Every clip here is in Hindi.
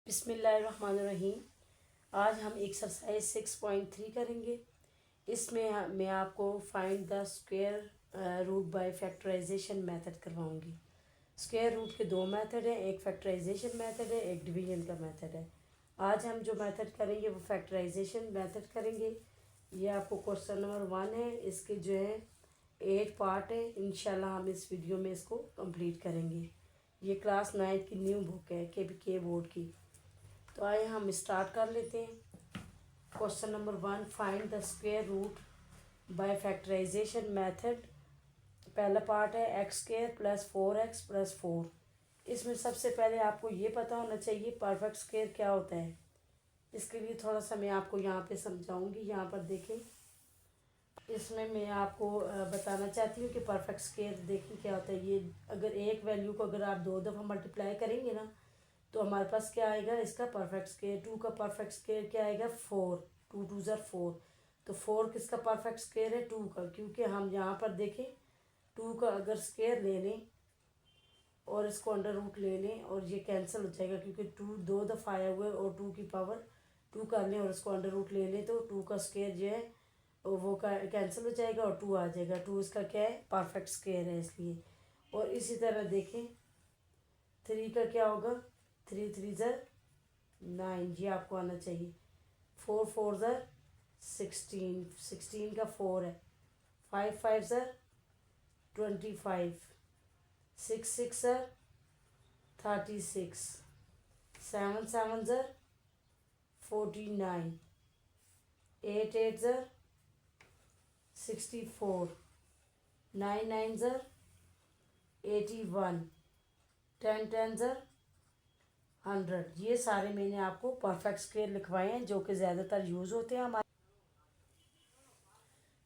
बिस्मिल्लाहिर्रहमानिर्रहीम। आज हम एक्सरसाइज 6.3 करेंगे। इसमें मैं आपको find the square root by factorization method करवाऊंगी। स्क्वायर रूट के दो मेथड हैं, एक फैक्टराइजेशन मेथड है, एक डिवीजन का मेथड है। आज हम जो मेथड करेंगे वो फैक्टराइजेशन मेथड करेंगे। ये आपको क्वेश्चन नंबर 1 है। इसके जो है 8 पार्ट है। इंशाल्लाह हम इस वीडियो में इसको कंप्लीट करेंगे। ये क्लास 9 की न्यू बुक है के बोर्ड की। तो आइए हम स्टार्ट कर लेते हैं। Question number 1, find the square root by factorization method. पहला पार्ट है x square plus 4x plus 4। इसमें सबसे पहले आपको ये पता होना चाहिए परफेक्ट स्क्वायर क्या होता है। इसके लिए थोड़ा सा मैं आपको यहाँ पे समझाऊंगी। यहाँ पर देखें, इसमें मैं आपको बताना चाहती हूँ कि परफेक्ट स्क्वायर देखें क्या होता है। ये अगर एक वैल्यू को अगर आप दो दफ़ा मल्टीप्लाई करेंगे ना, तो हमारे पास क्या आएगा, इसका परफेक्ट स्क्वायर। 2 का परफेक्ट स्क्वायर क्या आएगा, 4। 2 2 ज़र 4। तो 4 किसका परफेक्ट स्क्वायर है, 2 का। क्योंकि हम यहाँ पर देखें 2 का अगर स्क्वायर ले लें और इसको अंडर रूट ले लें और ये कैंसिल हो जाएगा, क्योंकि 2 दो दफ़ा आया हुआ है और 2 की पावर 2 कर लें और इसको अंडर रूट ले लें तो 2 का स्क्वायर जो है वो कैंसिल हो जाएगा और 2 आ जाएगा। 2 इसका क्या है, परफेक्ट स्क्वायर है इसलिए। और इसी तरह देखें 3 का क्या होगा, 3 3 ज़र 9, ये आपको आना चाहिए। 4 4 ज़र 16, 16 का 4 है। 5 5 ज़र 25, 6 6 ज़र 36, 7 7 ज़र 49, 8 8 ज़र 64, 9 9 ज़र 81, 10 10 ज़र 100। ये सारे मैंने आपको परफेक्ट स्क्वायर लिखवाए हैं जो कि ज़्यादातर यूज़ होते हैं हमारे।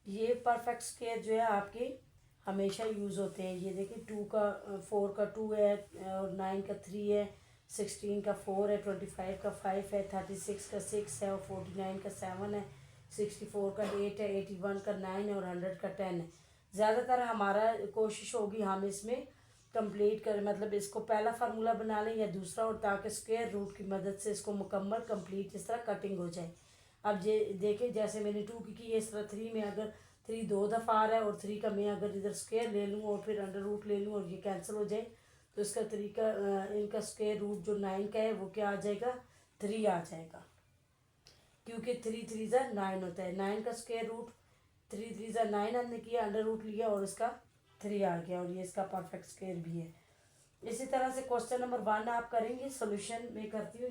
ये परफेक्ट स्क्वायर जो है आपके हमेशा यूज़ होते हैं। ये देखिए 2 का 4 का 2 है और 9 का 3 है, 16 का 4 है, 25 का 5 है, 36 का 6 है और 49 का 7 है, 64 का 8 है, 81 का 9 है और 100 का 10 है। ज़्यादातर हमारा कोशिश होगी हम इसमें कंप्लीट करें, मतलब इसको पहला फार्मूला बना लें या दूसरा, और ताकि स्क्वायर रूट की मदद से इसको मुकम्मल कंप्लीट इस तरह कटिंग हो जाए। अब ये देखें, जैसे मैंने 2 की है, इस तरह 3 में अगर 3 दो दफ़ा आ रहा है और 3 का मैं अगर इधर स्क्वायर ले लूँ और फिर अंडर रूट ले लूँ और ये कैंसिल हो जाए, तो इसका 3 का इनका स्क्वायर रूट जो 9 का है वो क्या आ जाएगा, 3 आ जाएगा। क्योंकि 3 3 ज़र 9 होता है। 9 का स्क्वायर रूट 3 3 ज़र 9 हमने किया, अंडर रूट लिया और इसका 3 आ गया और ये इसका परफेक्ट स्क्वायर भी है। इसी तरह से क्वेश्चन नंबर 1 आप करेंगे। सोल्यूशन मैं करती हूँ।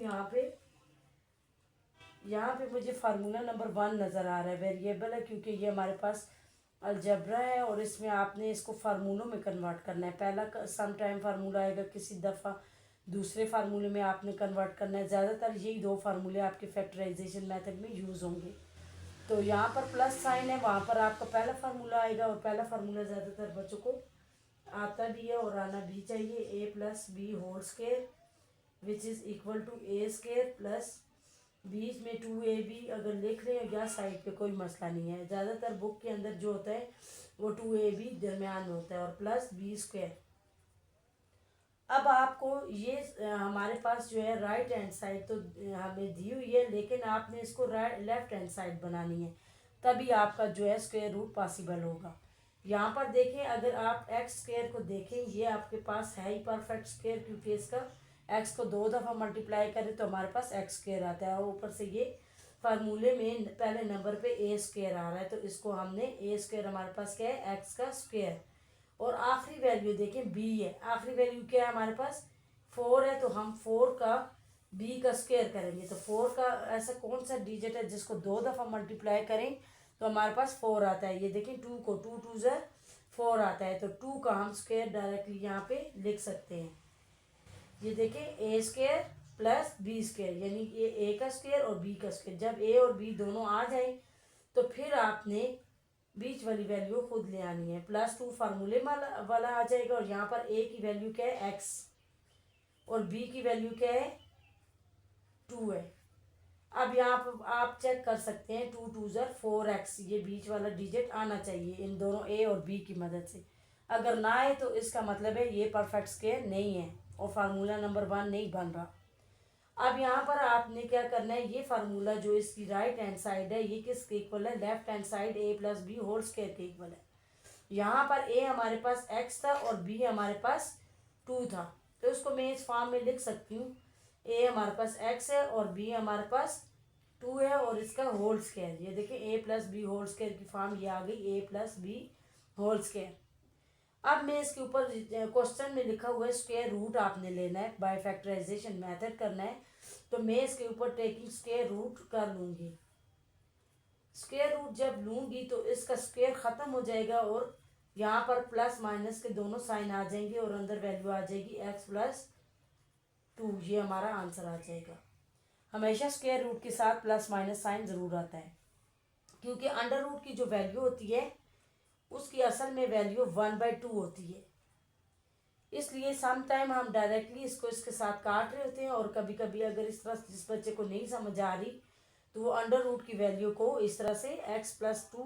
यहाँ पे मुझे फार्मूला नंबर 1 नज़र आ रहा है, वेरिएबल है, क्योंकि ये हमारे पास अलजबरा है और इसमें आपने इसको फार्मूलों में कन्वर्ट करना है। पहला सम टाइम फार्मूला आएगा, किसी दफ़ा दूसरे फार्मूले में आपने कन्वर्ट करना है। ज़्यादातर यही दो फार्मूले आपके फैक्टराइजेशन मेथड में यूज़ होंगे। तो यहाँ पर प्लस साइन है, वहाँ पर आपका पहला फार्मूला आएगा और पहला फार्मूला ज़्यादातर बच्चों को आता भी है और आना भी चाहिए। a plus B whole square which is equal to A square plus बीच में 2ab अगर लिख रहे हैं या साइड पे कोई मसला नहीं है। ज़्यादातर बुक के अंदर जो होता है वो 2ab दरमियान में होता है और प्लस बी स्क्वायर। अब आपको ये हमारे पास जो है राइट हैंड साइड तो हमें दी हुई है, लेकिन आपने इसको लेफ्ट हैंड साइड बनानी है, तभी आपका जो है स्क्वायर रूट पॉसिबल होगा। यहाँ पर देखें, अगर आप एक्स स्क्वायर को देखें, ये आपके पास है ही परफेक्ट स्क्वायर, क्योंकि इसका एक्स को दो दफ़ा मल्टीप्लाई करें तो हमारे पास एक्स स्क्वायर आता है और ऊपर से ये फार्मूले में पहले नंबर पे ए स्क्वायर आ रहा है, तो इसको हमने ए स्क्वायर हमारे पास क्या है, एक्स का स्क्वायर। और आखिरी वैल्यू देखें बी है। आखिरी वैल्यू क्या है हमारे पास, 4 है, तो हम 4 का बी का स्क्वायर करेंगे। तो 4 का ऐसा कौन सा डिजिट है जिसको दो दफ़ा मल्टीप्लाई करें तो हमारे पास 4 आता है। ये देखें 2 को 2 2 ज़र 4 आता है, तो 2 का हम स्क्वायर डायरेक्टली यहाँ पे लिख सकते हैं। ये देखें ए स्क्वायर प्लस बी स्क्वायर, यानी ये ए का स्क्वायर और बी का स्क्वायर। जब ए और बी दोनों आ जाए तो फिर आपने बीच वाली वैल्यू खुद ले आनी है। +2 फार्मूले वाला आ जाएगा और यहाँ पर ए की वैल्यू क्या है, एक्स, और बी की वैल्यू क्या है, 2 है। अब यहाँ पर आप चेक कर सकते हैं 2 2 ज़र 4x, ये बीच वाला डिजिट आना चाहिए इन दोनों ए और बी की मदद से। अगर ना आए तो इसका मतलब है ये परफेक्ट स्क्वायर नहीं है और फार्मूला नंबर 1 नहीं बन रहा। अब यहाँ पर आपने क्या करना है, ये फार्मूला जो इसकी राइट हैंड साइड है ये किसके इक्वल है, लेफ्ट हैंड साइड ए प्लस बी होल स्क्वायर के इक्वल है। यहाँ पर ए हमारे पास एक्स था और बी हमारे पास 2 था, तो इसको मैं इस फॉर्म में लिख सकती हूँ, ए हमारे पास एक्स है और बी हमारे पास 2 है और इसका होल स्क्वायर, ये देखिए ए प्लस बी होल स्क्वायर की फॉर्म ये आ गई, ए प्लस बी होल स्क्वायर। अब मैं इसके ऊपर क्वेश्चन में लिखा हुआ है स्क्वायर रूट आपने लेना है, बाय फैक्टराइजेशन मेथड करना है, तो मैं इसके ऊपर टेकिंग स्क्वायर रूट कर लूँगी। स्क्वायर रूट जब लूँगी तो इसका स्क्वायर ख़त्म हो जाएगा और यहाँ पर प्लस माइनस के दोनों साइन आ जाएंगे और अंदर वैल्यू आ जाएगी एक्स प्लस 2, ये हमारा आंसर आ जाएगा। हमेशा स्क्वायर रूट के साथ प्लस माइनस साइन ज़रूर आता है, क्योंकि अंडर रूट की जो वैल्यू होती है उसकी असल में वैल्यू 1/2 होती है, इसलिए सम टाइम हम डायरेक्टली इसको इसके साथ काट रहे होते हैं और कभी कभी अगर इस तरह जिस बच्चे को नहीं समझ आ रही तो वो अंडर रूट की वैल्यू को इस तरह से एक्स प्लस 2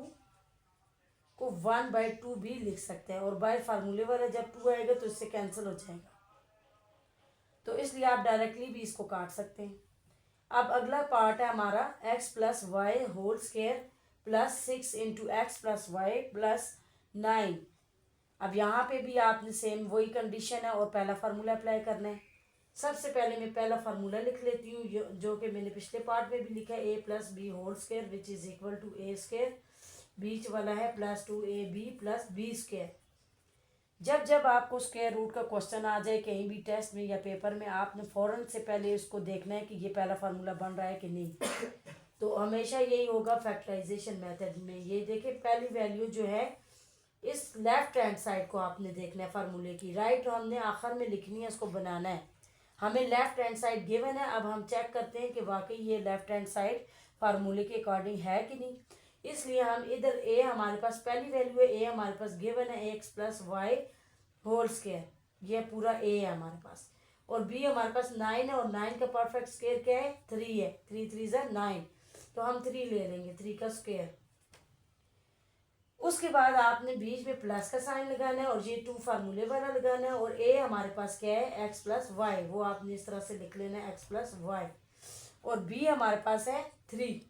को 1/2 भी लिख सकते हैं, और बाय फार्मूले वाला जब 2 आएगा तो इससे कैंसिल हो जाएगा, तो इसलिए आप डायरेक्टली भी इसको काट सकते हैं। अब अगला पार्ट है हमारा x plus y whole square plus 6 into x plus y plus 9। अब यहाँ पे भी आपने सेम वही कंडीशन है और पहला फार्मूला अप्लाई करना है। सबसे पहले मैं पहला फार्मूला लिख लेती हूँ जो कि मैंने पिछले पार्ट में भी लिखा है, A plus B whole square which is equal to A square, बीच वाला है plus 2ab plus b square. जब जब आपको स्क्वायर रूट का क्वेश्चन आ जाए कहीं भी टेस्ट में या पेपर में, आपने फ़ौरन से पहले इसको देखना है कि ये पहला फार्मूला बन रहा है कि नहीं। तो हमेशा यही होगा फैक्टराइजेशन मेथड में। ये देखिए पहली वैल्यू जो है इस लेफ्ट हैंड साइड को आपने देखना है फार्मूले की, राइट हमने आखिर में लिखनी है, इसको बनाना है। हमें लेफ्ट हैंड साइड गिवन है, अब हम चेक करते हैं कि वाकई ये लेफ्ट हैंड साइड फार्मूले के अकॉर्डिंग है कि नहीं। इसलिए हम इधर ए हमारे पास पहली वैल्यू है, ए हमारे पास गिवन है x plus y whole square, ये पूरा ए है हमारे पास, और बी हमारे पास 9 है और 9 का परफेक्ट स्क्वायर क्या है 3 है, 3 3 ज़ा 9, तो हम 3 ले लेंगे, 3 का स्क्वायर। उसके बाद आपने बीच में प्लस का साइन लगाना है और ये 2 फार्मूले वाला लगाना है, और ए हमारे पास क्या है एक्स प्लस वाई, वो आपने इस तरह से लिख लेना है एक्स प्लस वाई, और बी हमारे पास है 3,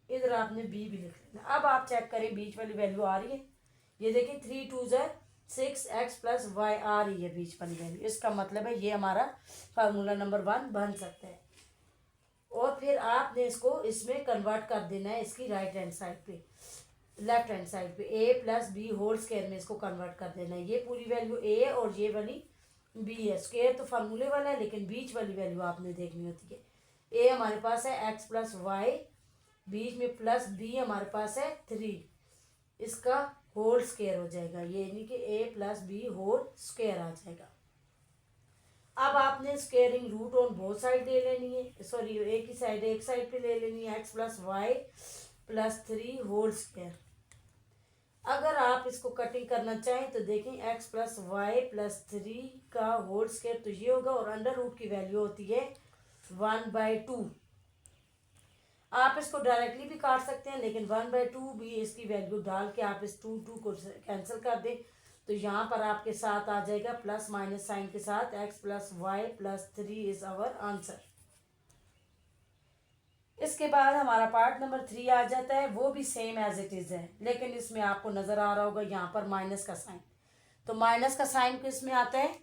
इधर आपने बी भी लिख लेना। अब आप चेक करें बीच वाली वैल्यू आ रही है, ये देखिए 3 2 ज़ा 6 एक्स प्लस वाई आ रही है बीच वाली वैल्यू, इसका मतलब है ये हमारा फार्मूला नंबर 1 बन सकता है। और फिर आपने इसको इसमें कन्वर्ट कर देना है इसकी राइट हैंड साइड पे, लेफ्ट हैंड साइड पे ए प्लस बी होल स्क्वायर में इसको कन्वर्ट कर देना है। ये पूरी वैल्यू ए और ये वाली बी है, स्क्वायर तो फार्मूले वाला है लेकिन बीच वाली वैल्यू आपने देखनी होती है। ए हमारे पास है एक्स प्लस वाई, बीच में प्लस बी हमारे पास है 3, इसका होल स्क्वायर हो जाएगा, ये यानी कि a plus B whole square आ जाएगा। अब आपने squaring root on both side ले लेनी है, सॉरी एक ही साइड एक साइड पे ले लेनी है, x plus y plus 3 whole square. अगर आप इसको कटिंग करना चाहें तो देखें एक्स प्लस वाई प्लस 3 का होल स्क्वायर तो ये होगा, और अंडर रूट की वैल्यू होती है 1/2। आप इसको डायरेक्टली भी काट सकते हैं लेकिन 1/2 भी इसकी वैल्यू डाल के आप इस 2 को कैंसिल कर दें तो यहाँ पर आपके साथ आ जाएगा प्लस माइनस साइन के साथ x plus y plus 3 is our answer. इसके बाद हमारा पार्ट नंबर 3 आ जाता है, वो भी सेम एज इट इज़ है, लेकिन इसमें आपको नज़र आ रहा होगा यहाँ पर माइनस का साइन, तो माइनस का साइन किस में आता है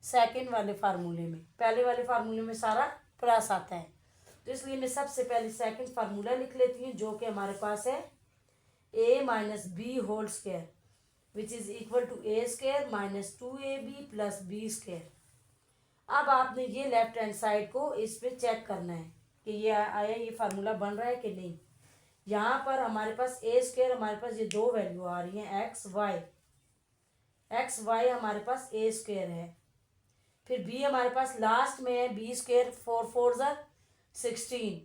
सेकंड वाले फार्मूले में, पहले वाले फार्मूले में सारा प्लस आता है, तो इसलिए मैं सबसे पहले सेकंड फार्मूला लिख लेती हूँ जो कि हमारे पास है a minus b whole square which is equal to A square minus 2ab plus b square. अब आपने ये लेफ्ट हैंड साइड को इस पर चेक करना है कि ये आया, ये फार्मूला बन रहा है कि नहीं। यहाँ पर हमारे पास ए स्क्वायर, हमारे पास ये 2 वैल्यू आ रही हैं एक्स वाई हमारे पास ए स्क्वायर है, फिर बी हमारे पास लास्ट में है बी स्क्वायर, 4 4 ज़ा 16,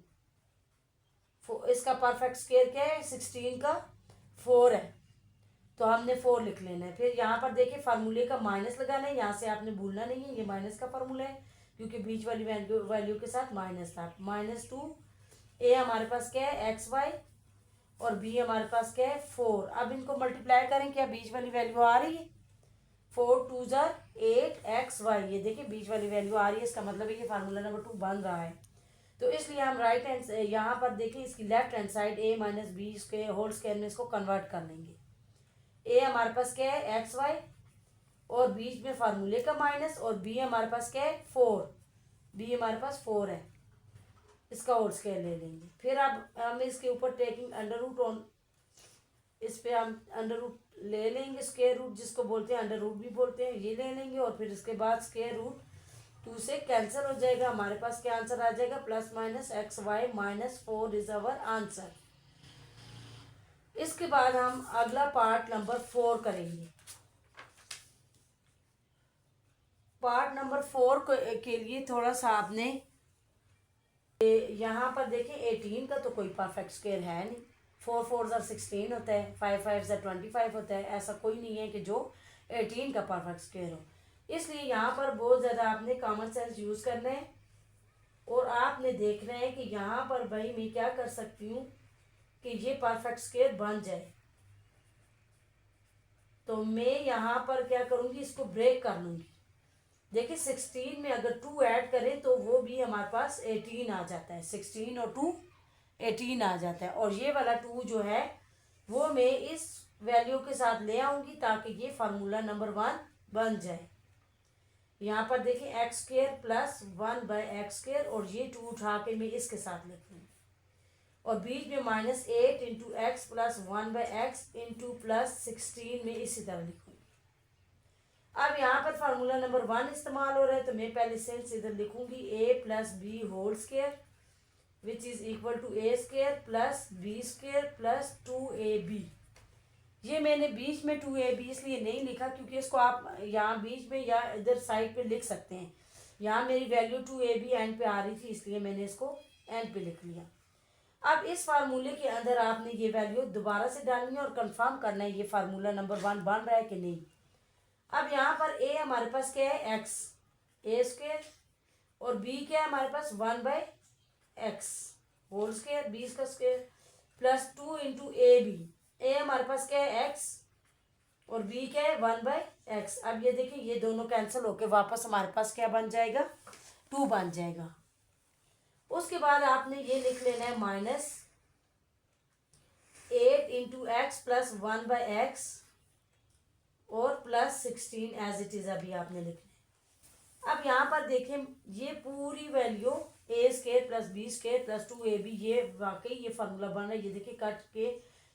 इसका परफेक्ट स्क्वायर क्या है 16 का 4 है, तो हमने 4 लिख लेना है। फिर यहाँ पर देखिए फार्मूले का माइनस लगाना है, यहाँ से आपने भूलना नहीं है ये माइनस का फार्मूला है क्योंकि बीच वाली वैल्यू के साथ माइनस था, -2 ए हमारे पास क्या है एक्स वाई और बी हमारे पास क्या है 4। अब इनको मल्टीप्लाई करें, क्या बीच वाली वैल्यू आ रही है 4 2 8 XY, ये देखिए बीच वाली वैल्यू आ रही है, इसका मतलब है ये फार्मूला नंबर 2 बन रहा है। तो इसलिए हम राइट हैंड यहाँ पर देखिए इसकी left hand side a minus b इसके होल स्क्वायर में इसको कन्वर्ट कर लेंगे। a हमारे पास क्या है XY, और बीच में फार्मूले का माइनस, और b हमारे पास क्या है 4, b हमारे पास 4 है, इसका होल स्क्वायर ले लेंगे। फिर अब हम इसके ऊपर टेकिंग अंडर रूट ऑन, इस पे हम अंडर रूट ले लेंगे, स्क्वायर रूट जिसको बोलते हैं, अंडर रूट भी बोलते हैं, ये ले लेंगे। और फिर इसके बाद स्क्वायर रूट 2 से कैंसिल हो जाएगा, हमारे पास क्या आंसर आ जाएगा, plus minus XY minus 4 is our answer. इसके बाद हम अगला पार्ट नंबर 4 करेंगे। पार्ट नंबर 4 के लिए थोड़ा सा आपने यहाँ पर देखिए 18 का तो कोई परफेक्ट स्क्वायर है नहीं, 4 4 16 होता है, 5 5 25 होता है, ऐसा कोई नहीं है कि जो 18 का परफेक्ट स्क्वायर हो। इसलिए यहाँ पर बहुत ज़्यादा आपने कॉमन सेंस यूज़ करना है, और आपने देखना है कि यहाँ पर भाई मैं क्या कर सकती हूँ कि ये परफेक्ट स्क्वायर बन जाए। तो मैं यहाँ पर क्या करूँगी, इसको ब्रेक कर लूँगी। देखिए 16 में अगर 2 ऐड करें तो वो भी हमारे पास 18 आ जाता है, 16 और 2 18 आ जाता है। और ये वाला 2 जो है वो मैं इस वैल्यू के साथ ले आऊँगी ताकि ये फार्मूला नंबर 1 बन जाए। यहाँ पर देखिए एक्स स्क्वायर प्लस 1/x², और ये 2 उठा के मैं इसके साथ लिख लूँ, और बीच में -8 into x plus 1/x into plus 16 में इसी तरह लिखूँ। अब यहाँ पर फार्मूला नंबर 1 इस्तेमाल हो रहा है, तो मैं पहले सेंस इधर लिखूंगी a plus B whole square which is equal to a² plus b² plus 2ab। ये मैंने बीच में 2ab इसलिए नहीं लिखा क्योंकि इसको आप यहाँ बीच में या इधर साइड पे लिख सकते हैं। यहाँ मेरी वैल्यू 2ab एंड पे आ रही थी, इसलिए मैंने इसको एंड पे लिख लिया। अब इस फार्मूले के अंदर आपने ये वैल्यू दोबारा से डालनी है और कंफर्म करना है ये फार्मूला नंबर 1 बन रहा है कि नहीं। अब यहाँ पर a हमारे पास क्या है x, a², और b क्या है हमारे पास 1/x होल स्क्वायर, b का स्क्वायर प्लस 2 इंटू a हमारे पास क्या है x, और b क्या है 1/x। अब ये देखिए ये दोनों कैंसिल होके वापस हमारे पास क्या बन जाएगा, 2 बन जाएगा। उसके बाद आपने ये लिख लेना है -8 इंटू एक्स प्लस 1/x और प्लस 16 एज इट इज अभी आपने लिखना है। अब यहाँ पर देखें ये पूरी value a² plus b² plus 2ab, ये वाकई ये फार्मूला बन रहा है। ये देखिए कट के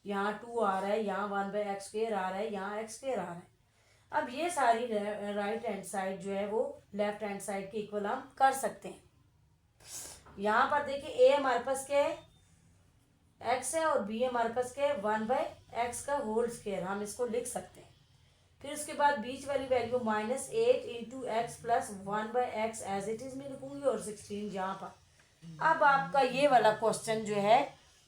यहाँ 2 आ रहा है, यहाँ 1/x² आ रहा है, यहाँ x² आ रहा है। अब ये सारी राइट हैंड साइड जो है वो लेफ्ट हैंड साइड के इक्वल हम कर सकते हैं। यहाँ पर देखिए a हमारे पास क्या है x है, और b हमारे पास क्या है 1/x का होल स्क्वायर, हम इसको लिख सकते हैं। फिर उसके बाद बीच वाली value -8 into x plus 1/x as it is में लिखूंगी, और 16 यहाँ पर। अब आपका ये वाला क्वेश्चन जो है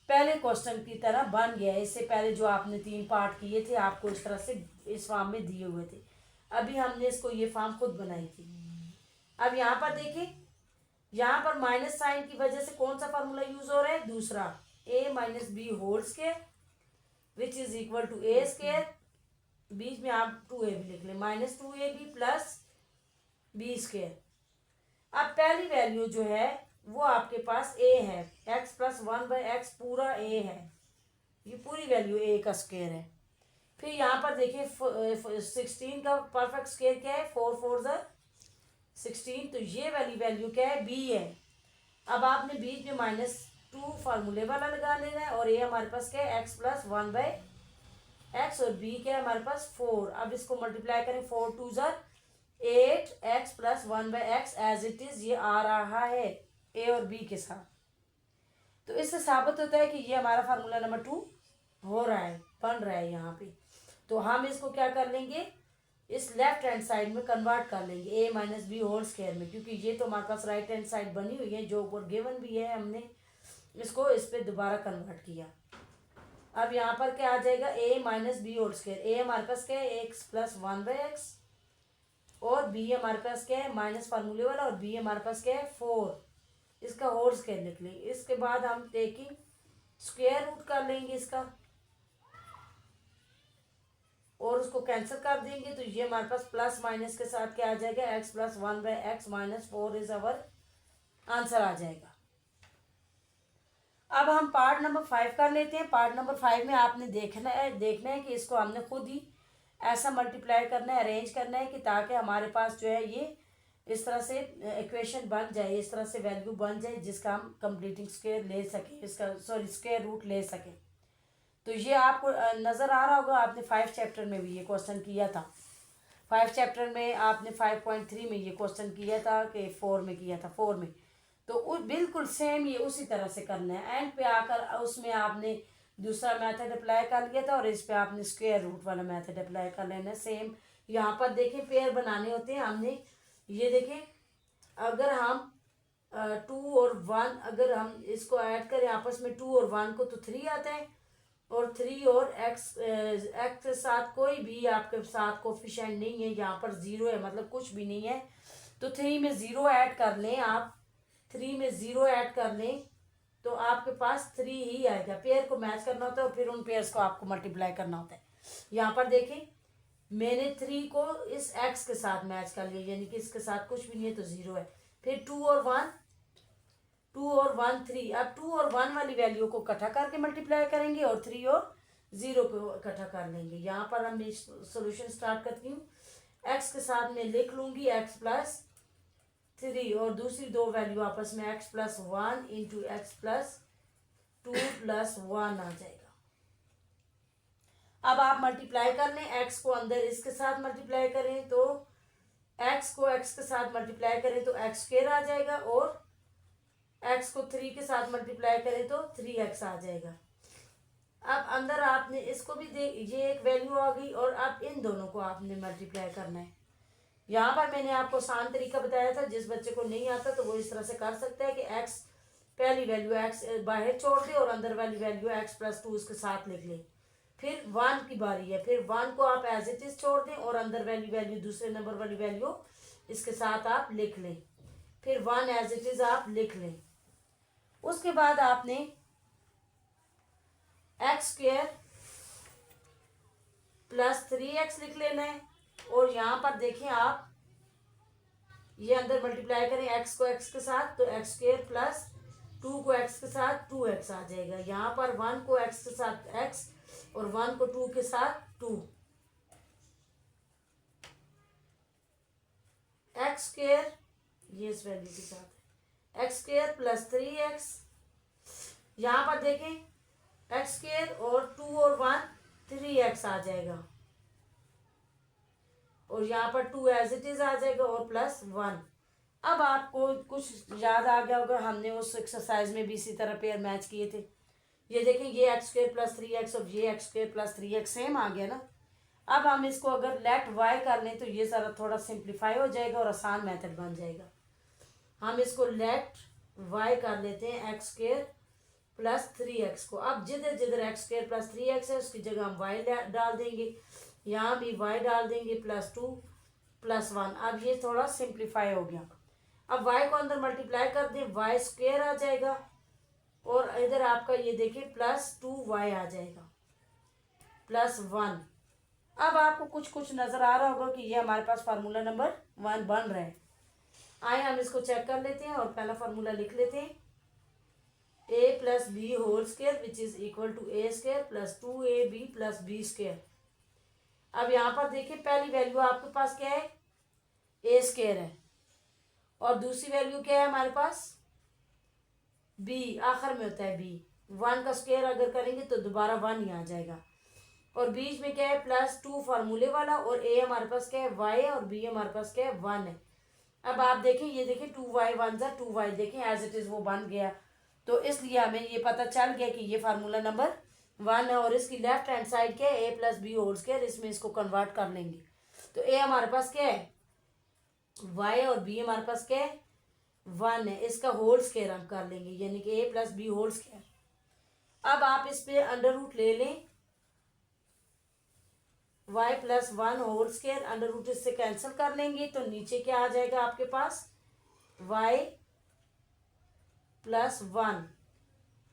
पहले क्वेश्चन की तरह बन गया है। इससे पहले जो आपने 3 पार्ट किए थे आपको इस तरह से इस फॉर्म में दिए हुए थे, अभी हमने इसको ये फॉर्म खुद बनाई थी। अब यहाँ पर देखिए यहाँ पर माइनस साइन की वजह से कौन सा फार्मूला यूज हो रहा है, दूसरा a minus b whole square which is equal to a², बीच में आप 2ab लिख लें, -2ab प्लस b²। अब पहली वैल्यू जो है वो आपके पास a है, x प्लस 1/x पूरा a है, ये पूरी वैल्यू a का स्क्वायर है। फिर यहाँ पर देखिए 16 का परफेक्ट स्क्वायर क्या है, 4 4 16, तो ये वाली वैल्यू क्या है b है। अब आपने बीच में -2 फार्मूले वाला लगा लेना है, और a हमारे पास क्या है x प्लस 1/x, और b क्या है हमारे पास 4। अब इसको मल्टीप्लाई करें, 4 2 8 x plus 1/x as it is ये आ रहा है a और b के साथ। तो इससे साबित होता है कि ये हमारा फार्मूला नंबर 2 हो रहा है, बन रहा है यहाँ पे। तो हम इसको क्या कर लेंगे, इस लेफ्ट हैंड साइड में कन्वर्ट कर लेंगे a minus b whole square में, क्योंकि ये तो हमारे पास राइट हैंड साइड बनी हुई है जो ऊपर गिवन भी है, हमने इसको इस पर दोबारा कन्वर्ट किया। अब यहाँ पर क्या आ जाएगा, a minus b whole square, a हमारे पास क्या है x प्लस 1/x, और b हमारे पास क्या है माइनस फार्मूले वाला, और b हमारे पास क्या है 4, इसका होल स्क्वायर लिख लेंगे। इसके बाद हम टेकिंग स्क्वायर रूट कर लेंगे इसका, और उसको कैंसिल कर देंगे तो ये हमारे पास प्लस माइनस के साथ क्या आ जाएगा, x plus 1/x minus 4 is our answer आ जाएगा। अब हम पार्ट नंबर 5 कर लेते हैं। पार्ट नंबर 5 में आपने देखना है कि इसको हमने खुद ही ऐसा मल्टीप्लाई करना है, अरेंज करना है कि ताकि हमारे पास जो है ये इस तरह से इक्वेशन बन जाए, इस तरह से वैल्यू बन जाए जिसका हम कंप्लीटिंग स्क्वायर ले सकें, इसका सॉरी स्क्वायर रूट ले सकें। तो ये आपको नज़र आ रहा होगा, आपने 5 चैप्टर में भी ये क्वेश्चन किया था। 5 चैप्टर में आपने 5.3 में ये क्वेश्चन किया था कि 4 में किया था, 4 में। तो बिल्कुल सेम ये उसी तरह से करना है। एंड पे आकर उसमें आपने दूसरा मेथड अप्लाई कर लिया था और इस पे आपने स्क्वायर रूट वाला मेथड अप्लाई कर लेना है। सेम यहाँ पर देखें पेयर बनाने होते हैं हमने, ये देखें अगर हम 2 और 1 अगर हम इसको ऐड करें आपस में 2 और 1 को तो 3 आता है, और 3 और x के साथ कोई भी आपके साथ कोफिशिएंट नहीं है, यहाँ पर 0 है मतलब कुछ भी नहीं है। तो 3 में 0 ऐड कर लें आप, 3 में 0 ऐड कर लें तो आपके पास 3 ही आएगा। पेयर को मैच करना होता है और फिर उन पेयर्स को आपको मल्टीप्लाई करना होता है। यहाँ पर देखें मैंने 3 को इस x के साथ मैच कर लिया, यानी कि इसके साथ कुछ भी नहीं है तो 0 है। फिर 2 और 1 3। अब 2 और 1 वाली वैल्यू को इकट्ठा करके मल्टीप्लाई करेंगे और 3 और 0 को इकट्ठा कर लेंगे। यहाँ पर हम सोल्यूशन स्टार्ट करती हूँ। x के साथ मैं लिख लूँगी x प्लस 3 और दूसरी दो वैल्यू आपस में x plus 1 into x plus 2 plus 1 आ जाएगा। अब आप मल्टीप्लाई कर लें, x को अंदर इसके साथ मल्टीप्लाई करें तो x को x के साथ मल्टीप्लाई करें तो x स्क्वायर आ जाएगा, और x को 3 के साथ मल्टीप्लाई करें तो 3x आ जाएगा। अब अंदर आपने इसको भी ये एक वैल्यू आ गई, और अब इन दोनों को आपने मल्टीप्लाई करना है। यहाँ पर मैंने आपको आसान तरीका बताया था, जिस बच्चे को नहीं आता तो वो इस तरह से कर सकता है कि x पहली वैल्यू x बाहर छोड़ दे और अंदर वाली वैल्यू x प्लस 2 इसके साथ लिख ले। फिर 1 की बारी है, फिर 1 को आप एज इट इज छोड़ दें और अंदर वैल्यू दूसरे नंबर वाली वैल्यू इसके साथ आप लिख लें। फिर 1 एज इट इज आप लिख लें। उसके बाद आपने एक्स स्क्वायर प्लस 3x लिख लेना है, और यहाँ पर देखें आप ये अंदर मल्टीप्लाई करें x को x के साथ तो एक्स स्क्वायर प्लस 2 को x के साथ 2x आ जाएगा। यहाँ पर 1 को x के साथ x और 1 को 2 के साथ 2, एक्स स्क्वायर ये इस वैल्यू के साथ है एक्स स्क्वायर प्लस 3x। यहाँ पर देखें एक्स स्क्वायर और 2 और 1 3x आ जाएगा, और यहाँ पर 2 एज इट इज आ जाएगा और प्लस 1। अब आपको कुछ याद आ गया होगा, हमने उस एक्सरसाइज में भी इसी तरह पेयर मैच किए थे। ये देखें ये एक्स स्क्वायर प्लस 3x और ये x square plus 3x same आ गया ना। अब हम इसको अगर लेट y कर लें तो ये ज़रा थोड़ा सिंप्लीफाई हो जाएगा और आसान मेथड बन जाएगा। हम इसको लेट y कर लेते हैं एक्स स्क्वायर प्लस 3x को। अब जिधर जिधर एक्स स्क्वायर प्लस 3x है उसकी जगह हम y डाल देंगे, यहाँ भी y डाल देंगे प्लस 2 प्लस 1। अब ये थोड़ा सिंप्लीफाई हो गया। अब y को अंदर मल्टीप्लाई कर दें, y स्क्वायर आ जाएगा, और इधर आपका ये देखिए प्लस 2y आ जाएगा प्लस 1। अब आपको कुछ कुछ नज़र आ रहा होगा कि ये हमारे पास फार्मूला नंबर 1 बन रहा है। आइए हम इसको चेक कर लेते हैं और पहला फार्मूला लिख लेते हैं। a plus B whole square which is equal to a square plus 2ab plus b square. अब यहाँ पर देखिए पहली वैल्यू आपके पास क्या है, a स्क्वायर है, और दूसरी वैल्यू क्या है हमारे पास b, आखिर में होता है b। 1 का स्क्वायर अगर करेंगे तो दोबारा 1 ही आ जाएगा, और बीच में क्या है प्लस 2 फार्मूले वाला, और a हमारे पास क्या है y है, और b हमारे पास क्या है 1 है। अब आप देखें ये देखें 2y 1 ज़ा 2y, देखें एज इट इज़ वो बन गया। तो इसलिए हमें ये पता चल गया कि ये फार्मूला नंबर 1 है, और इसकी लेफ्ट हैंड साइड क्या है a plus B whole square, इसमें इसको कन्वर्ट कर लेंगे। तो a हमारे पास क्या है y, और b हमारे पास क्या है 1 है, इसका होल स्क्वायर हम कर लेंगे, यानी कि a plus B whole square. अब आप इस पे अंडर रूट ले लें, y plus 1 whole square, under root इससे कैंसिल कर लेंगे तो नीचे क्या आ जाएगा आपके पास y प्लस 1।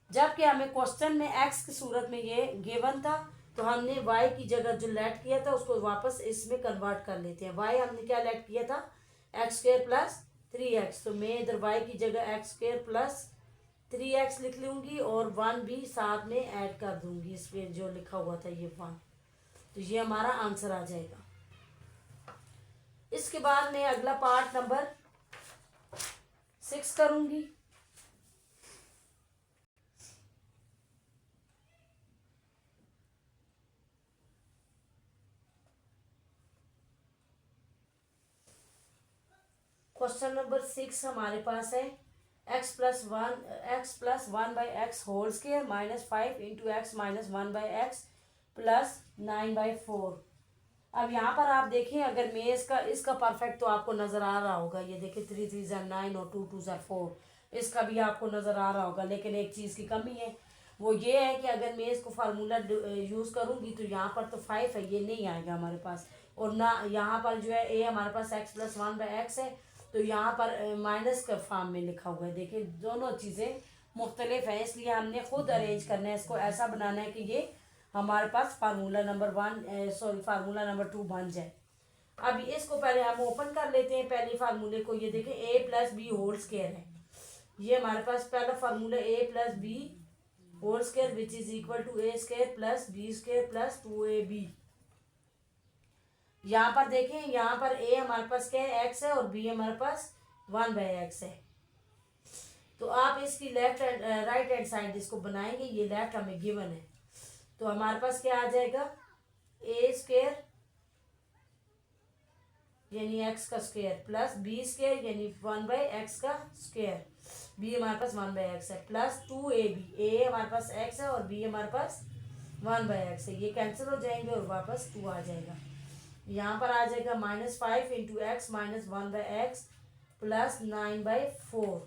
जबकि हमें क्वेश्चन में x की सूरत में ये गिवन था तो हमने y की जगह जो लेट किया था उसको वापस इसमें कन्वर्ट कर लेते हैं। y हमने क्या लेट किया था, एक्स स्क्र प्लस 3x, तो मैं इधर y की जगह एक्स स्क्र प्लस 3x लिख लूँगी और 1 भी साथ में ऐड कर दूँगी इसमें जो लिखा हुआ था ये 1, तो ये हमारा आंसर आ जाएगा। इसके बाद मैं अगला पार्ट नंबर 6 करूँगी। क्वेश्चन नंबर 6 हमारे पास है x plus 1 by x whole square minus 5 into x minus 1 by x plus 9/4। अब यहाँ पर आप देखें, अगर मैं इसका परफेक्ट तो आपको नज़र आ रहा होगा, ये देखिए 3 3 ज़ा 9 और 2 2 ज़ा 4, इसका भी आपको नज़र आ रहा होगा। लेकिन एक चीज़ की कमी है, वो ये है कि अगर मैं इसको फार्मूला यूज़ करूँगी तो यहाँ पर तो 5 है, ये नहीं आएगा हमारे पास, और ना यहाँ पर जो है ए हमारे पास x प्लस 1 बाई एक्स है, तो यहाँ पर माइनस का फॉर्म में लिखा हुआ है। देखिए दोनों चीज़ें मुख्तलिफ हैं, इसलिए हमने खुद अरेंज करना है, इसको ऐसा बनाना है कि ये हमारे पास फार्मूला नंबर 2 बन जाए। अब इसको पहले हम ओपन कर लेते हैं, पहले फार्मूले को। ये देखें a plus B whole square है, ये हमारे पास पहला formula a plus B whole square which is equal to a square plus b square plus 2ab। यहाँ पर देखें, यहाँ पर a हमारे पास क्या है, x है, और b हमारे पास 1 बाई एक्स है। तो आप इसकी left and right hand side इसको बनाएंगे, ये लेफ्ट हमें गिवन है, तो हमारे पास क्या आ जाएगा, ए स्क्र यानी एक्स का स्क्र प्लस बी स्क्र यानी 1 बाई एक्स का स्क्र, बी हमारे पास 1 बाई एक्स है, प्लस 2ab, ए हमारे पास एक्स है और बी हमारे पास 1 बाई एक्स है, ये कैंसिल हो जाएंगे और वापस 2 आ जाएगा। यहाँ पर आ जाएगा -5 into x minus 1 by x plus 9/4।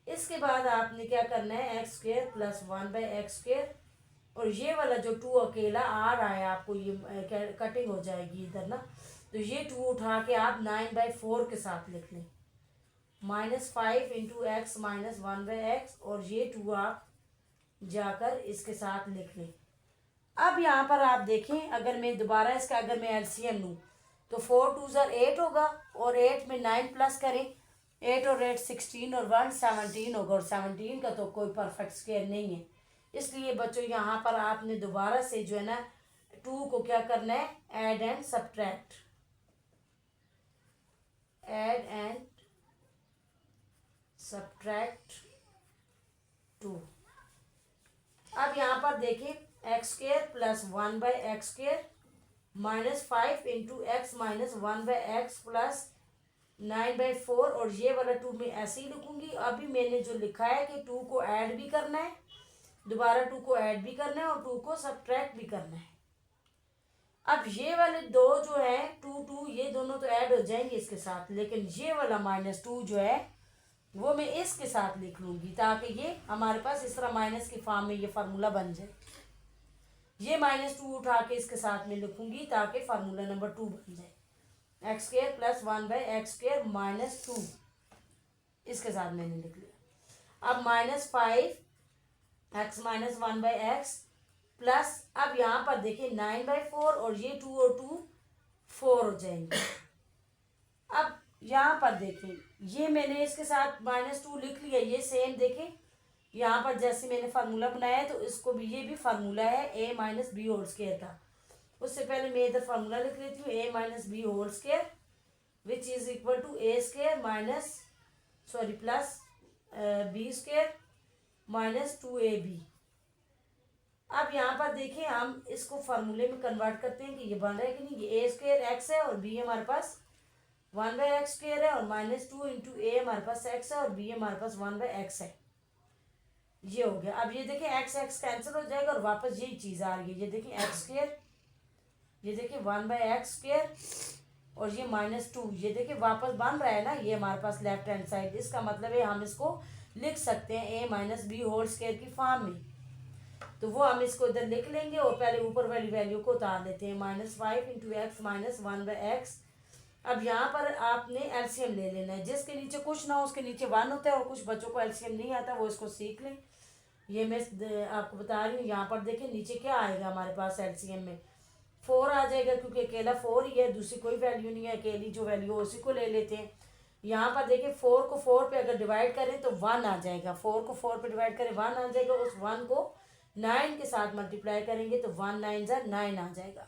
इसके बाद आपने क्या करना है, x square plus 1 by x square, और ये वाला जो 2 अकेला आ रहा है आपको, ये कटिंग हो जाएगी इधर ना, तो ये 2 उठा के आप 9/4 के साथ लिख लें, -5 into x minus 1 by x, और ये 2 आप जाकर इसके साथ लिख लें। अब यहाँ पर आप देखें, अगर मैं दोबारा इसका अगर मैं एलसीएम लूँ तो 4 2 ज़ा 8 होगा, और 8 में 9 प्लस करें, 8 और 8 16 और 1 17 होगा, और 17 का तो कोई परफेक्ट स्क्वायर नहीं है। इसलिए बच्चों यहाँ पर आपने दोबारा से जो है ना 2 को क्या करना है, add and subtract, add and subtract 2। अब यहाँ पर देखें, x square plus 1 by x square -5 into x minus 1 by x plus 9/4, और ये वाला 2 मैं ऐसे ही लिखूंगी। अभी मैंने जो लिखा है कि 2 को ऐड भी करना है, दोबारा 2 को ऐड भी करना है और 2 को सब्ट्रैक्ट भी करना है। अब ये वाले दो जो है 2 2 ये दोनों तो ऐड हो जाएंगे इसके साथ, लेकिन ये वाला -2 जो है वो मैं इसके साथ लिख लूँगी, ताकि ये हमारे पास इस तरह माइनस के फॉर्म में ये फार्मूला बन जाए। ये -2 उठा के इसके साथ में लिखूंगी ताकि फार्मूला नंबर 2 बन जाए, x square plus 1 by x square minus 2, इसके साथ मैंने लिख लिया। अब -5 x minus 1 by x plus, अब यहाँ पर देखिए 9/4, और ये 2 और 2 4 हो जाएंगे। अब यहाँ पर देखें, ये मैंने इसके साथ -2 लिख लिया, ये सेम देखें यहाँ पर जैसे मैंने फार्मूला बनाया है, तो इसको भी ये भी फार्मूला है a minus b whole square का। उससे पहले मैं इधर फार्मूला लिख लेती हूँ, a minus b whole square which is equal to a square plus b square minus 2ab। अब यहाँ पर देखिए, हम इसको फार्मूले में कन्वर्ट करते हैं कि ये बन रहा है कि नहीं। ये a स्क्र एक्स है और b हमारे पास 1 बाई एक्स स्क्र है, और -2 इंटू a हमारे पास x है और b हमारे पास 1 बाई एक्स है, ये हो गया। अब ये देखिए एक्स एक्स कैंसिल हो जाएगा और वापस यही चीज़ आ रही है, ये देखिए एक्स स्क्र, ये देखिए 1 बाई एक्स स्क्र, और ये -2, ये देखिए वापस बन रहा है ना ये हमारे पास लेफ्ट हैंड साइड। इसका मतलब है हम इसको लिख सकते हैं a minus b whole square की फॉर्म में, तो वो हम इसको इधर लिख लेंगे और पहले ऊपर वाली वैल्यू को उतार लेते हैं, -5 into x minus 1 by x. अब यहाँ पर आपने एलसीएम ले लेना है, जिसके नीचे कुछ ना हो उसके नीचे 1 होता है, और कुछ बच्चों को एलसीएम नहीं आता वो इसको सीख लें। ये मैं आपको बता रही हूँ। यहाँ पर देखें नीचे क्या आएगा हमारे पास एलसीएम में 4 आ जाएगा, क्योंकि अकेला 4 ही है, दूसरी कोई वैल्यू नहीं है, अकेली जो वैल्यू है उसी को ले लेते हैं। यहाँ पर देखिए 4 को 4 पे अगर डिवाइड करें तो 1 आ जाएगा, 4 को 4 पे डिवाइड करें 1 आ जाएगा, उस 1 को 9 के साथ मल्टीप्लाई करेंगे तो 1 9 ज़ा 9 आ जाएगा।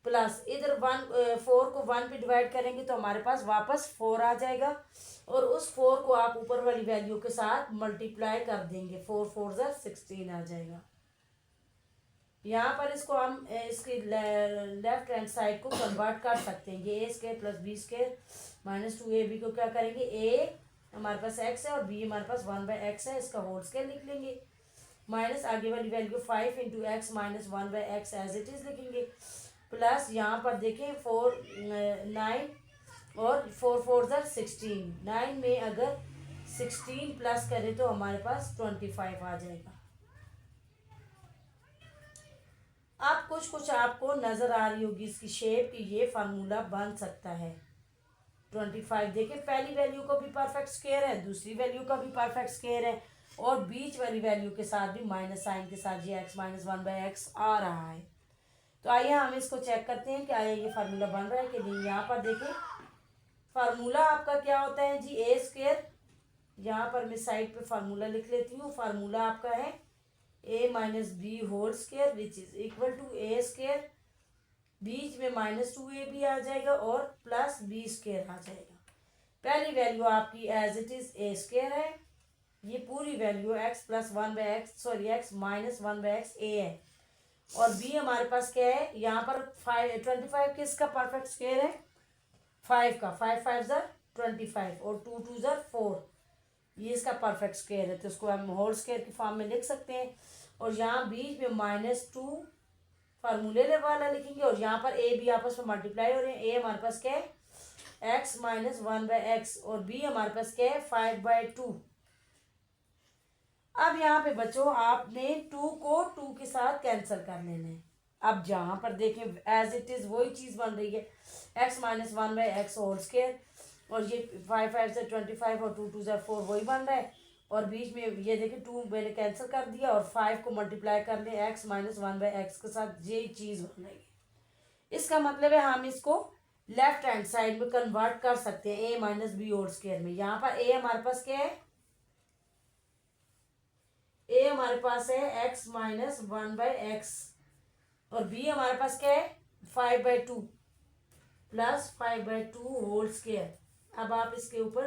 प्लस इधर 4 को 1 पे डिवाइड करेंगे तो हमारे पास वापस 4 आ जाएगा, और उस 4 को आप ऊपर वाली वैल्यू के साथ मल्टीप्लाई कर देंगे, 4 4 ज़ा 16 आ जाएगा। यहाँ पर इसको हम इसकी लेफ्ट हैंड साइड को कन्वर्ट कर सकते हैं। ये A² plus B² minus 2AB को क्या करेंगे, A हमारे पास x है और B हमारे पास 1/x है, इसका होल स्क्वायर लिख लेंगे, माइनस आगे वाली value 5 into x minus 1/x as it is लिखेंगे, प्लस यहाँ पर देखें 4 9 और 4 4 ज़ा 16, 9 में अगर 16 प्लस करें तो हमारे पास 25 आ जाएगा। अब कुछ आपको नज़र आ रही होगी इसकी शेप कि ये फार्मूला बन सकता है। 25 देखिए पहली वैल्यू को भी परफेक्ट स्क्वायर है, दूसरी वैल्यू का भी परफेक्ट स्क्वायर है, और बीच वाली वैल्यू के साथ भी माइनस साइन के साथ ये x माइनस 1/x आ रहा है। तो आइए हम इसको चेक करते हैं कि आइए ये फार्मूला बन रहा है कि नहीं। यहाँ पर देखें फार्मूला आपका क्या होता है जी, A², यहाँ पर मैं साइड पे फार्मूला लिख लेती हूँ। फार्मूला आपका है a minus b whole square which is equal to A², बीच में माइनस 2AB आ जाएगा और प्लस B² आ जाएगा। पहली वैल्यू आपकी एज इट इज A² है, ये पूरी value x plus 1/x sorry x minus 1/x a है, और b हमारे पास क्या है, यहाँ पर 25 किसका परफेक्ट स्क्वायर है, 5 का, 5 5 ज़ा 25 और 2 2 ज़ा 4, ये इसका परफेक्ट स्क्वायर है, तो इसको हम होल स्क्वायर की फॉर्म में लिख सकते हैं। और यहाँ बीच में -2 फार्मूले वाला लिखेंगे, और यहाँ पर a b आपस में मल्टीप्लाई हो रहे हैं। a हमारे पास क्या है x माइनस 1/x और b हमारे पास क्या है 5/2। अब यहाँ पे बच्चों आपने 2 को 2 के साथ कैंसिल कर लेना है। अब जहाँ पर देखें एज इट इज़ वही चीज़ बन रही है, x minus 1/x whole square, और ये 5 5 से 25 और 2 2 से 4 वही बन रहा है, और बीच में ये देखें 2 मैंने कैंसिल कर दिया और 5 को मल्टीप्लाई कर लें x माइनस 1/x के साथ, यही चीज़ बन रही है। इसका मतलब है हम इसको लेफ्ट हैंड साइड में कन्वर्ट कर सकते हैं a minus b whole square में। यहाँ पर a हमारे पास क्या है, a हमारे पास है x माइनस 1/x, और b हमारे पास क्या है 5/2 प्लस 5/2 होल स्क्वायर। अब आप इसके ऊपर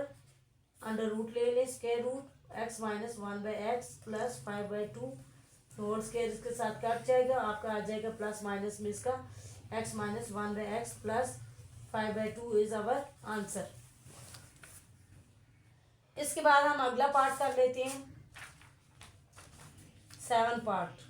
अंडर रूट ले लें, square root x minus 1/x plus 5/2 whole square, इसके साथ कट जाएगा, आपका आ जाएगा प्लस माइनस में इसका x minus 1/x plus 5/2 is our answer. इसके बाद हम अगला पार्ट कर लेते हैं, 7 पार्ट।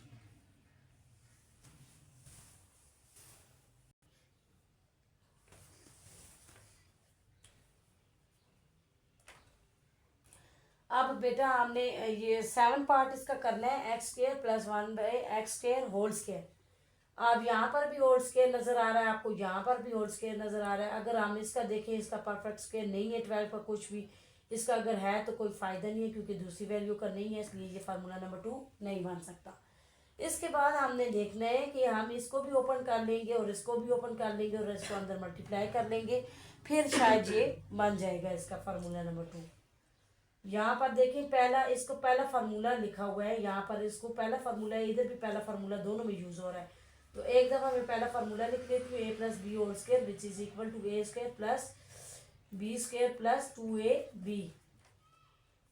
अब बेटा हमने ये 7 पार्ट इसका करना है, x² plus 1/x² whole square. अब यहाँ पर भी होल स्क्वायर नज़र आ रहा है आपको, यहाँ पर भी होल स्क्वायर नज़र आ रहा है। अगर हम इसका देखें, इसका परफेक्ट स्क्वायर नहीं है 12 का कुछ भी, इसका अगर है तो कोई फ़ायदा नहीं है, क्योंकि दूसरी वैल्यू का नहीं है, इसलिए ये फार्मूला नंबर 2 नहीं बन सकता। इसके बाद हमने देखना है कि हम इसको भी ओपन कर लेंगे और इसको भी ओपन कर लेंगे और इसको अंदर मल्टीप्लाई कर लेंगे, फिर शायद ये बन जाएगा इसका फार्मूला नंबर 2। यहाँ पर देखें पहला, इसको पहला फार्मूला लिखा हुआ है, यहाँ पर इसको पहला फार्मूला है, इधर भी पहला फार्मूला, दोनों में यूज़ हो रहा है। तो एक दफ़ा मैं पहला फार्मूला लिख लेती हूँ, a plus B whole square which is equal to a² plus b² plus 2ab।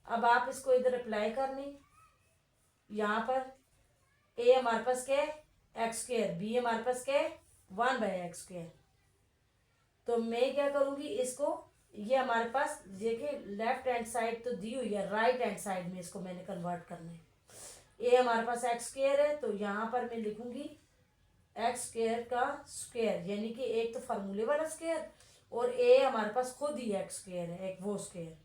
अब आप इसको इधर अप्लाई कर लें। यहाँ पर a हमारे पास क्या है x², b हमारे पास क्या है 1/x²। तो मैं क्या करूँगी, इसको ये हमारे पास देखिए लेफ्ट हैंड साइड तो दी हुई है, राइट हैंड साइड में इसको मैंने कन्वर्ट करना है। a हमारे पास x² है, तो यहाँ पर मैं लिखूंगी x² का स्क्वायर, यानी कि एक तो फार्मूले वाला स्क्वायर, और a हमारे पास खुद ही x² है, एक वो स्क्वायर।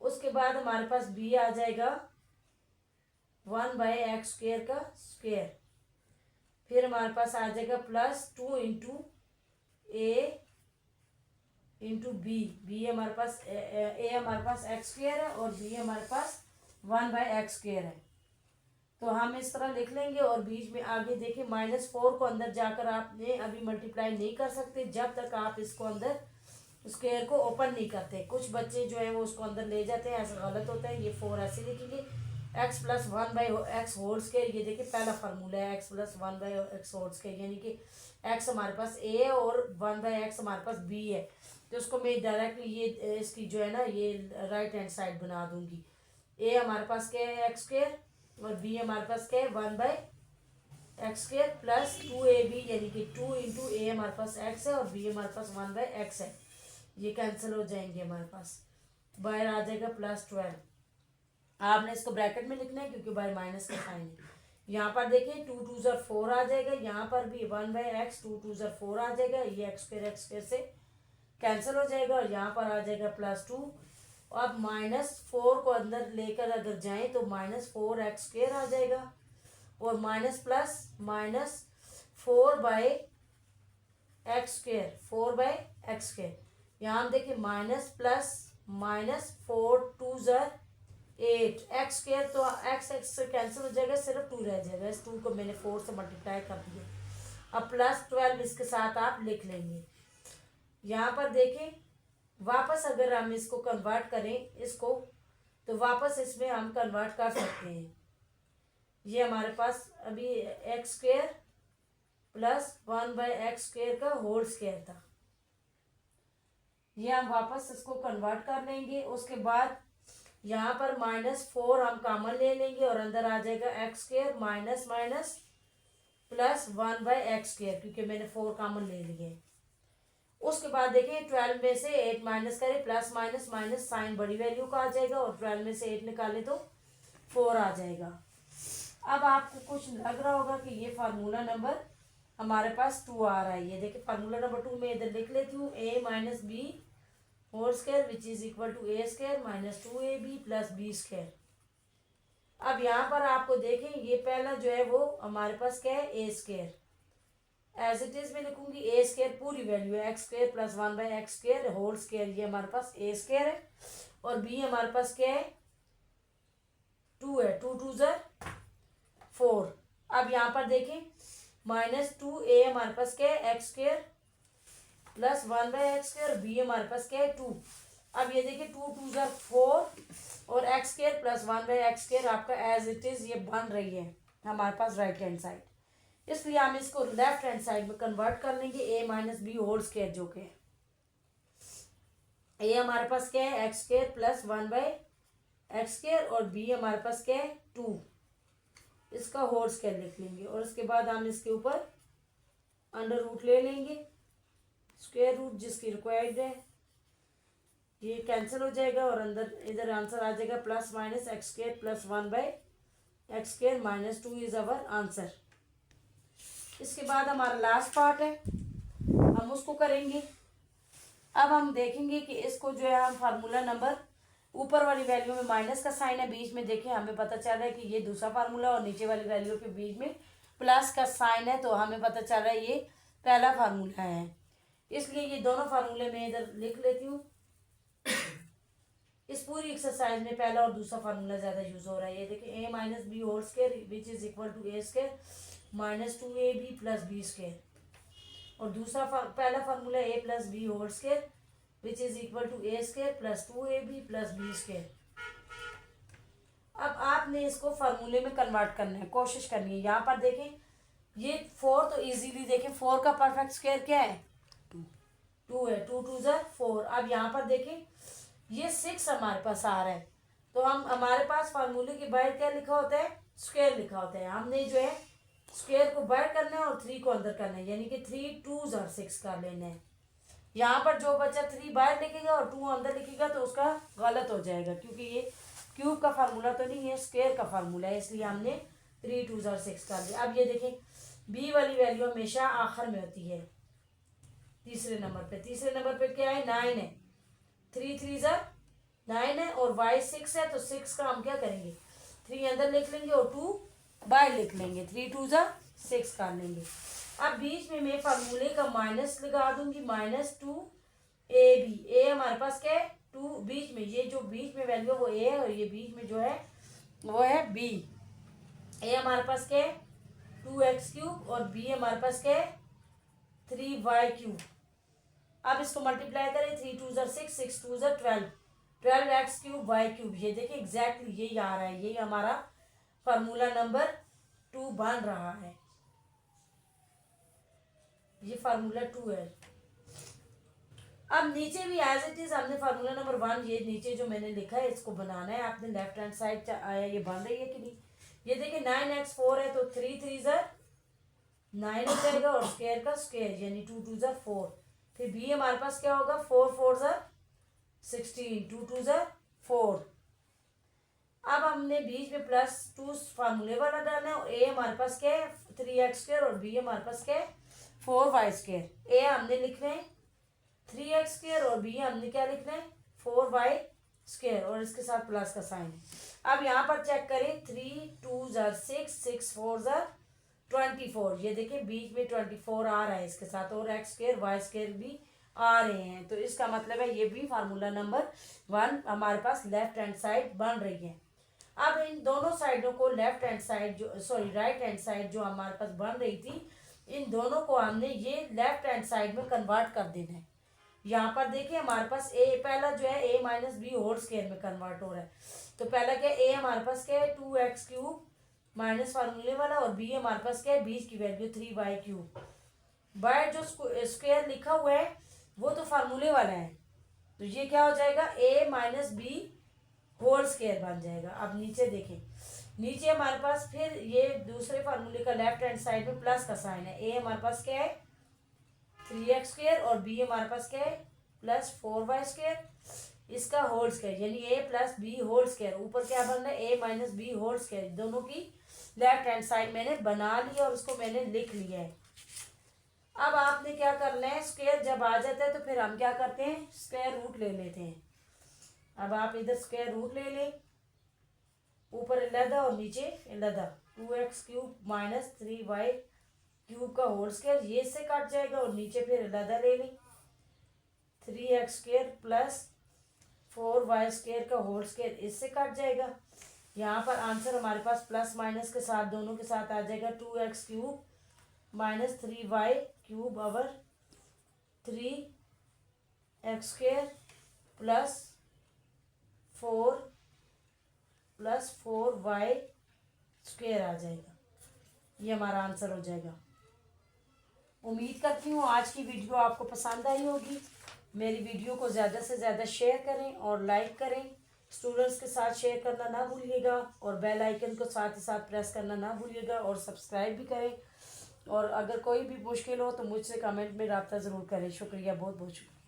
उसके बाद हमारे पास b आ जाएगा 1/x² का स्क्वायर, फिर हमारे पास आ जाएगा plus 2 into a into b हमारे पास ए हमारे पास एक्स स्क्वेयर है और बी हमारे पास 1/x स्क्वेयर है। तो हम इस तरह लिख लेंगे और बीच में आगे देखिए -4 को अंदर जाकर आपने अभी मल्टीप्लाई नहीं कर सकते जब तक आप इसको अंदर स्क्वेयर को ओपन नहीं करते। कुछ बच्चे जो है वो उसको अंदर ले जाते हैं, ऐसा गलत होता है। ये 4 ऐसे लिखेंगे x plus 1/x whole square. ये देखिए पहला फार्मूला है x plus 1/x whole square, यानी कि x हमारे पास a है और 1/x हमारे पास b है। तो उसको मैं डायरेक्टली ये इसकी जो है ना ये राइट हैंड साइड बना दूंगी। a हमारे पास क्या है x स्क्वेयर और b हमारे पास क्या है 1/x स्क्वेयर प्लस 2ab, यानी कि 2 इंटू a हमारे पास x है और b हमारे पास 1/x है। ये कैंसिल हो जाएंगे, हमारे पास बाहर आ जाएगा +12। आपने इसको ब्रैकेट में लिखना है क्योंकि बाहर माइनस का साइन है। यहाँ पर देखिए 2 2 ज़र 4 आ जाएगा, यहाँ पर भी 1/x 2 2 ज़र 4 आ जाएगा। ये x स्क्वेयर से कैंसिल हो जाएगा और यहाँ पर आ जाएगा +2। अब -4 को अंदर लेकर अगर जाएं तो -4x स्क्वेयर आ जाएगा और minus plus -4/x square 4/x square. यहाँ हम देखिए माइनस प्लस -4 2 ज़र 8 x स्क्वेयर, तो x से कैंसिल हो जाएगा, सिर्फ 2 रह जाएगा। इस 2 को मैंने 4 से मल्टीप्लाई कर दिया। अब +12 इसके साथ आप लिख लेंगे। यहाँ पर देखें वापस अगर हम इसको कन्वर्ट करें इसको, तो वापस इसमें हम कन्वर्ट कर सकते हैं। ये हमारे पास अभी x square plus 1/x square का होल स्क्वेयर था। ये हम वापस इसको कन्वर्ट कर लेंगे। उसके बाद यहाँ पर -4 हम कॉमन ले लेंगे और अंदर आ जाएगा x square minus minus plus 1/x square, क्योंकि मैंने 4 कॉमन ले लिए। उसके बाद देखिए 12 में से 8 माइनस करें, प्लस माइनस माइनस साइन बड़ी वैल्यू का आ जाएगा और 12 में से 8 निकाले तो 4 आ जाएगा। अब आपको कुछ लग रहा होगा कि ये फार्मूला नंबर हमारे पास 2 आ रहा है। ये देखिए फार्मूला नंबर 2 में इधर लिख लेती हूँ a minus b whole square which is equal to a square minus 2ab plus b square. अब यहाँ पर आपको देखें ये पहला जो है वो हमारे पास क्या है a square, as it is में लिखूंगी a स्क्वायर पूरी वैल्यू है x square plus 1/x square whole square. ये हमारे पास a स्क्वायर है और b हमारे पास क्या है 2 है, 2 2 ज़र 4। अब यहाँ पर देखें -2a हमारे पास क्या है x square plus 1/x square, b हमारे पास क्या है 2। अब ये देखिए 2 2 ज़र 4 और x square plus 1/x square आपका एज इट इज ये बन रही है हमारे पास राइट हैंड साइड, इसलिए हम इसको लेफ्ट हैंड साइड में कन्वर्ट कर लेंगे a minus b whole square, जो कि a हमारे पास क्या है x square plus 1/x square और b हमारे पास क्या है 2, इसका होल स्क्वायर लिख लेंगे और उसके बाद हम इसके ऊपर अंडर रूट ले लेंगे, स्क्वायर रूट जिसकी रिक्वायर्ड है। ये कैंसिल हो जाएगा और अंदर इधर आंसर आ जाएगा plus minus x square plus 1/x square minus 2 is our answer. इसके बाद हमारा लास्ट पार्ट है, हम उसको करेंगे। अब हम देखेंगे कि इसको जो है हम फार्मूला नंबर ऊपर वाली वैल्यू में माइनस का साइन है, बीच में देखें हमें पता चल रहा है कि ये दूसरा फार्मूला और नीचे वाली वैल्यू के बीच में प्लस का साइन है, तो हमें पता चल रहा है ये पहला फार्मूला है। इसलिए ये दोनों फार्मूले में इधर लिख लेती हूँ। इस पूरी एक्सरसाइज में पहला और दूसरा फार्मूला ज़्यादा यूज हो रहा है। ये देखिए a minus b whole square which is equal to a square minus 2ab plus b square, और दूसरा पहला formula a plus B whole square which is equal to a square plus 2ab plus b square. अब आपने इसको फार्मूले में कन्वर्ट करना है, कोशिश करनी है। यहाँ पर देखें ये 4 तो इजीली देखें 4 का परफेक्ट स्क्वायर क्या है 2 है, 2 2 ज़र 4। अब यहाँ पर देखें ये 6 हमारे पास आ रहा है, तो हम हमारे पास फार्मूले के बाहर क्या लिखा होता है स्क्वायर लिखा होता है। हमने जो है स्क्वायर को बाहर करना है और 3 को अंदर करना है, यानी कि 3 2 ज़र 6 कर लेना है। यहाँ पर जो बच्चा 3 बाहर लिखेगा और 2 अंदर लिखेगा तो उसका गलत हो जाएगा, क्योंकि ये क्यूब का फार्मूला तो नहीं है, स्क्वायर का फार्मूला है, इसलिए हमने 3 2 ज़र 6 कर लिया। अब ये देखें बी वाली वैल्यू हमेशा आखिर में होती है, तीसरे नंबर पे क्या है 9 है, 3 3 ज़र 9 है और y 6 है, तो 6 का हम क्या करेंगे 3 अंदर लिख लेंगे और 2 बाहर लिख लेंगे, 3 2 ज़र 6 कर लेंगे। अब बीच में मैं फार्मूले का माइनस लगा दूंगी, -2 ए बी, ए हमारे पास क्या है 2, बीच में ये जो बीच में वैल्यू है वो ए है और ये बीच में जो है वो है बी। ए हमारे पास क्या है 2x³ और बी हमारे पास क्या है 3y³। अब इसको मल्टीप्लाई करें, 3 2 6, 6 2 12, 12x³ y³। ये देखिए एग्जैक्टली यही आ रहा है, यही हमारा फार्मूला नंबर 2 बन रहा है। ये फार्मूला 2 है। अब नीचे भी एज इट इज हमने फार्मूला नंबर 1 ये नीचे जो मैंने लिखा है इसको बनाना है आपने। लेफ्ट हैंड साइड आया, ये बन रही है कि नहीं? ये देखिए 9x4 है तो 3 3 9 हो जाएगा और स्क्वायर का स्क्वायर यानी 2 2 4। फिर बी हमारे पास क्या होगा 4 4 16, 2 2 4। अब हमने बीच में +2 फार्मूले वाला डालना है और ए हमारे पास क्या है 3x² और बी हमारे पास क्या है 4y²। ए हमने लिखना है 3x² और बी हमने क्या लिखना है 4y² और इसके साथ प्लस का साइन है। अब यहाँ पर चेक करें 3 2 6, 6 4 24। ये देखिए बीच में 24 आ रहा है इसके साथ और x² y² भी आ रहे हैं, तो इसका मतलब है ये भी फार्मूला नंबर 1 हमारे पास लेफ्ट हैंड साइड बन रही है। अब इन दोनों साइडों को लेफ्ट हैंड साइड जो सॉरी राइट हैंड साइड जो हमारे पास बन रही थी, इन दोनों को हमने ये लेफ्ट हैंड साइड में कन्वर्ट कर देना है। यहाँ पर देखिए हमारे पास ए पहला जो है a minus b whole square में कन्वर्ट हो रहा है। तो पहला क्या है a हमारे पास क्या है 2x³ माइनस फार्मूले वाला और b हमारे पास क्या है बीच की वैल्यू 3y³। बाय जो स्क्वायर लिखा हुआ है वो तो फार्मूले वाला है, तो ये क्या हो जाएगा a minus b whole square बन जाएगा। अब नीचे देखें, नीचे हमारे पास फिर ये दूसरे फार्मूले का लेफ्ट हैंड साइड में प्लस का साइन है। a हमारे पास क्या है 3x² और b हमारे पास क्या है +4y², इसका होल स्क्वायर यानी a plus B whole square. ऊपर क्या बनना है a minus b whole square. दोनों की लेफ्ट हैंड साइड मैंने बना लिया और उसको मैंने लिख लिया है। अब आपने क्या करना है, स्क्वायर जब आ जाता है तो फिर हम क्या करते हैं स्क्वायर रूट ले लेते हैं। अब आप इधर स्क्वायर रूट ले लें, ऊपर अलहदा और नीचे अलहदा। 2x³ माइनस 3y³ का होल स्क्वायर ये इससे कट जाएगा और नीचे फिर अलहदा ले लें 3x² प्लस 4y² का होल स्क्वायर इससे कट जाएगा। यहाँ पर आंसर हमारे पास प्लस माइनस के साथ दोनों के साथ आ जाएगा 2x³ minus 3y³ over 3x² plus 4y² आ जाएगा। ये हमारा आंसर हो जाएगा। उम्मीद करती हूँ आज की वीडियो आपको पसंद आई होगी। मेरी वीडियो को ज़्यादा से ज़्यादा शेयर करें और लाइक करें। स्टूडेंट्स के साथ शेयर करना ना भूलिएगा और बेल आइकन को साथ ही साथ प्रेस करना ना भूलिएगा और सब्सक्राइब भी करें। और अगर कोई भी मुश्किल हो तो मुझसे कमेंट में रब्ता ज़रूर करें। शुक्रिया, बहुत बहुत शुक्रिया।